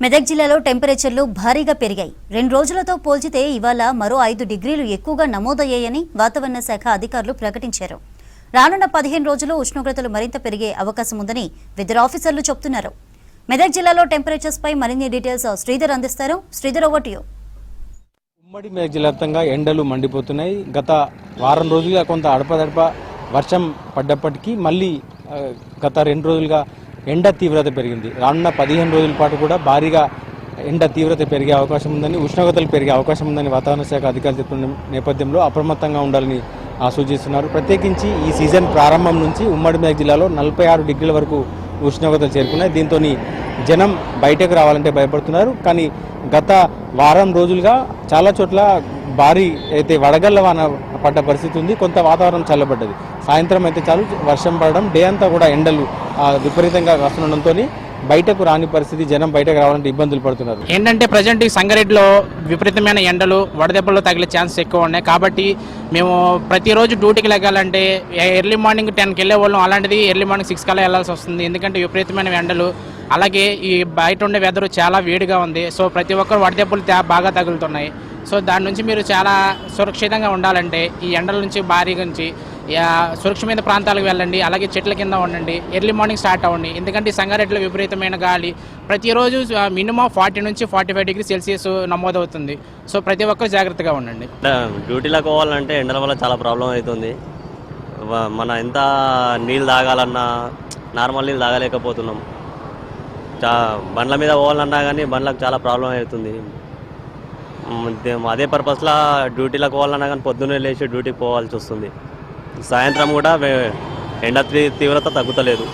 మెదక్ జిల్లాలో టెంపరేచర్లు భారీగా పెరిగాయి. 2 రోజులతో పోల్చితే ఇవాళ మరో 5 డిగ్రీలు ఎక్కువగా నమోదయ్యాయని వాతావరణ శాఖ అధికారులు ప్రకటించారు. రానున్న 15 రోజులు ఉష్ణోగ్రతలు మరింత పెరిగే అవకాశం ఉందని వెదర్ ఆఫీసర్లు చెబుతున్నారు. మెదక్ జిల్లాలో టెంపరేచర్స్ పై మరిన్ని డీటెయిల్స్ శ్రీధర్ అందిస్తారు. Sridhar, over to you. ఉమ్మడి మెదక్ జిల్లా వ్యాప్తంగా ఎండలు మండిపోతున్నాయి. గత వారం రోజులుగా కొంత అడపదడప వర్షం పడ్డప్పటికీ మళ్ళీ గత 2 రోజులుగా ఎండ తీవ్రత పెరిగింది. రానున్న 15 రోజుల పాటు కూడా భారీగా ఎండ తీవ్రత పెరిగే అవకాశం ఉందని, ఉష్ణోగ్రతలు పెరిగే అవకాశం ఉందని వాతావరణ శాఖ అధికారులు చెప్తున్న నేపథ్యంలో అప్రమత్తంగా ఉండాలని సూచిస్తున్నారు. ప్రత్యేకించి ఈ సీజన్ ప్రారంభం నుంచి ఉమ్మడి మెదక్ జిల్లాలో 46 డిగ్రీల వరకు ఉష్ణోగ్రతలు చేరుకున్నాయి. దీంతో జనం బయటకు రావాలంటే భయపడుతున్నారు. కానీ గత వారం రోజులుగా చాలా చోట్ల భారీ అయితే వడగళ్ల వాన పడ్డ పరిస్థితి ఉంది. కొంత వాతావరణం చల్లబడ్డది. సాయంత్రం అయితే చాలు వర్షం పడడం, డే అంతా కూడా ఎండలు విపరీతంగా వస్తుండడంతో బయటకు రాని పరిస్థితి, జనం బయటకు రావాలంటే ఇబ్బందులు పడుతున్నారు. ఏంటంటే ప్రజెంట్ ఈ సంగారెడ్డిలో విపరీతమైన ఎండలు, వడదెబ్బలు తగిలే ఛాన్సెస్ ఎక్కువ ఉన్నాయి. కాబట్టి మేము ప్రతిరోజు డ్యూటీకి లెగాలంటే ఎర్లీ మార్నింగ్ 10కి వెళ్ళే వాళ్ళం, అలాంటిది ఎర్లీ మార్నింగ్ 6 కల్లా వెళ్ళాల్సి వస్తుంది. ఎందుకంటే విపరీతమైన ఎండలు, అలాగే ఈ బయట ఉండే వెదర్ చాలా వేడిగా ఉంది. సో ప్రతి ఒక్కరు వడదెబ్బలు బాగా తగులుతున్నాయి. సో దాని నుంచి మీరు చాలా సురక్షితంగా ఉండాలంటే ఈ ఎండల నుంచి భారీ నుంచి సురక్షితమైన ప్రాంతాలకు వెళ్ళండి. అలాగే చెట్ల కింద ఉండండి. ఎర్లీ మార్నింగ్ స్టార్ట్ అవ్వండి. ఎందుకంటే ఈ సంగారెడ్డిలో విపరీతమైన గాలి ప్రతిరోజు మినిమం 40 నుంచి 45 డిగ్రీ సెల్సియస్ నమోదవుతుంది. సో ప్రతి ఒక్కరు జాగ్రత్తగా ఉండండి. డ్యూటీలకు పోవాలంటే ఎండల వల్ల చాలా ప్రాబ్లం అవుతుంది. మన ఎంత నీళ్ళు తాగాలన్నా నార్మల్ నీళ్ళు తాగలేకపోతున్నాం. బండ్ల మీద పోవాలన్నా కానీ బండ్లకు చాలా ప్రాబ్లం అవుతుంది. అదే పర్పస్లో డ్యూటీలకు పోవాలన్నా కానీ పొద్దున్నే లేచి డ్యూటీకి పోవాల్సి వస్తుంది. సాయంత్రం కూడా ఎండ తీవ్రత తగ్గుతలేదు.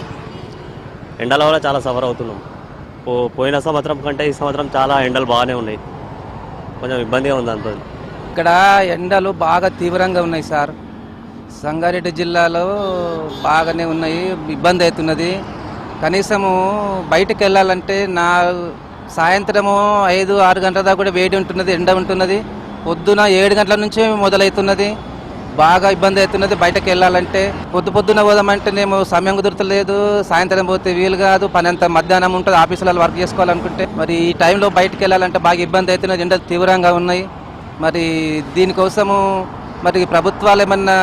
ఎండల వల్ల చాలా సఫర్ అవుతున్నాం. పోయిన సంవత్సరం కంటే ఈ సంవత్సరం చాలా ఎండలు బాగానే ఉన్నాయి. కొంచెం ఇబ్బందిగా ఉంది అంత. ఇక్కడ ఎండలు బాగా తీవ్రంగా ఉన్నాయి సార్. సంగారెడ్డి జిల్లాలో బాగానే ఉన్నాయి. ఇబ్బంది అవుతున్నది. కనీసము బయటకు వెళ్ళాలంటే సాయంత్రము 5-6 గంటల దాకా కూడా వేడి ఉంటున్నది, ఎండ ఉంటున్నది. పొద్దున 7 గంటల నుంచే మొదలవుతున్నది. బాగా ఇబ్బంది అవుతున్నది. బయటకు వెళ్ళాలంటే పొద్దున పోదామంటేనేమో సమయం కుదరతలేదు. సాయంత్రం పోతే వీలు కాదు. పని అంతా మధ్యాహ్నం ఉంటుంది. ఆఫీసులలో వర్క్ చేసుకోవాలనుకుంటే మరి ఈ టైంలో బయటకు వెళ్ళాలంటే బాగా ఇబ్బంది అవుతున్నది. ఎండలు తీవ్రంగా ఉన్నాయి. మరి దీనికోసము మరి ప్రభుత్వాలు ఏమన్నా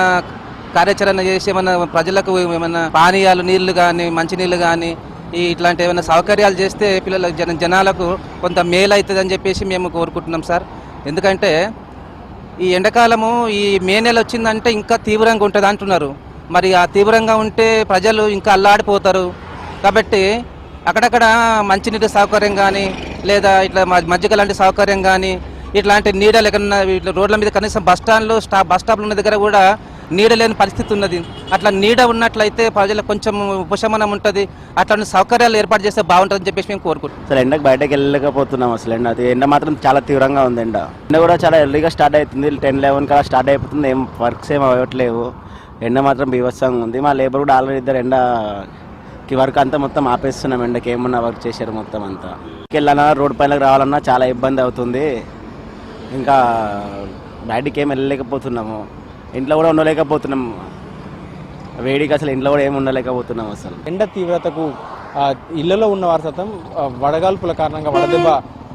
కార్యాచరణ చేసి ఏమన్నా ప్రజలకు ఏమన్నా పానీయాలు, నీళ్లు కానీ, మంచినీళ్ళు కానీ ఇట్లాంటి ఏమైనా సౌకర్యాలు చేస్తే పిల్లలకు జనాలకు కొంత మేలు అవుతుందని చెప్పేసి మేము కోరుకుంటున్నాం సార్. ఎందుకంటే ఈ ఎండాకాలము ఈ మే నెల వచ్చిందంటే ఇంకా తీవ్రంగా ఉంటుంది అంటున్నారు. మరి ఆ తీవ్రంగా ఉంటే ప్రజలు ఇంకా అల్లాడిపోతారు. కాబట్టి అక్కడక్కడ మంచినీటి సౌకర్యం కానీ, లేదా ఇట్లా మజ్జిగ లాంటి సౌకర్యం కానీ, ఇట్లాంటి నీడలు ఎక్కడన్నా ఇట్లా రోడ్ల మీద కనీసం బస్ స్టాప్లు ఉన్న దగ్గర కూడా నీడ లేని పరిస్థితి ఉన్నది. అట్లా నీడ ఉన్నట్లయితే ప్రజలకు కొంచెం ఉపశమనం ఉంటుంది. అట్లాంటి సౌకర్యాలు ఏర్పాటు చేస్తే బాగుంటుందని చెప్పేసి మేము కోరుకుంటున్నాం. అసలు ఎండకు బయటకు వెళ్ళలేకపోతున్నాం. అసలు ఎండ మాత్రం చాలా తీవ్రంగా ఉంది. ఎండ కూడా చాలా ఎర్లీగా స్టార్ట్ అవుతుంది. 10-11 కల్లా స్టార్ట్ అయిపోతుంది. ఏం వర్క్స్ ఏం అవ్వట్లేవు. ఎండ మాత్రం బీభత్సంగా ఉంది. మా లేబర్ కూడా ఆల్రెడీ ఇద్దరు ఎండకి వర్క్ అంతా మొత్తం ఆపేస్తున్నాం. ఎండకి ఏమన్నా వర్క్ చేశారు మొత్తం అంతా. వెళ్ళాలన్నా రోడ్డు పైనకి రావాలన్నా చాలా ఇబ్బంది అవుతుంది. ఇంకా బయటికి ఏం వెళ్ళలేకపోతున్నాము. ఇంట్లో కూడా ఉండలేకపోతున్నాం. వేడికి అసలు ఇంట్లో కూడా ఏమి ఉండలేకపోతున్నాం. అసలు ఎండ తీవ్రతకు ఇళ్లలో ఉన్న వారి శాతం వడగాల్పుల కారణంగా వడదెబ్బ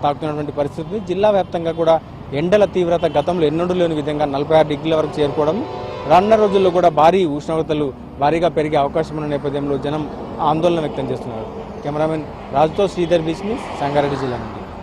తాకుతున్నటువంటి పరిస్థితి. జిల్లా వ్యాప్తంగా కూడా ఎండల తీవ్రత గతంలో ఎన్నడూ లేని విధంగా 46 డిగ్రీల వరకు చేరుకోవడం, రానున్న రోజుల్లో కూడా భారీ ఉష్ణోగ్రతలు భారీగా పెరిగే అవకాశం ఉన్న నేపథ్యంలో జనం ఆందోళన వ్యక్తం చేస్తున్నారు. కెమెరామెన్ రాజుతో శ్రీధర్, బీచ్ న్యూస్, సంగారెడ్డి జిల్లా నుండి.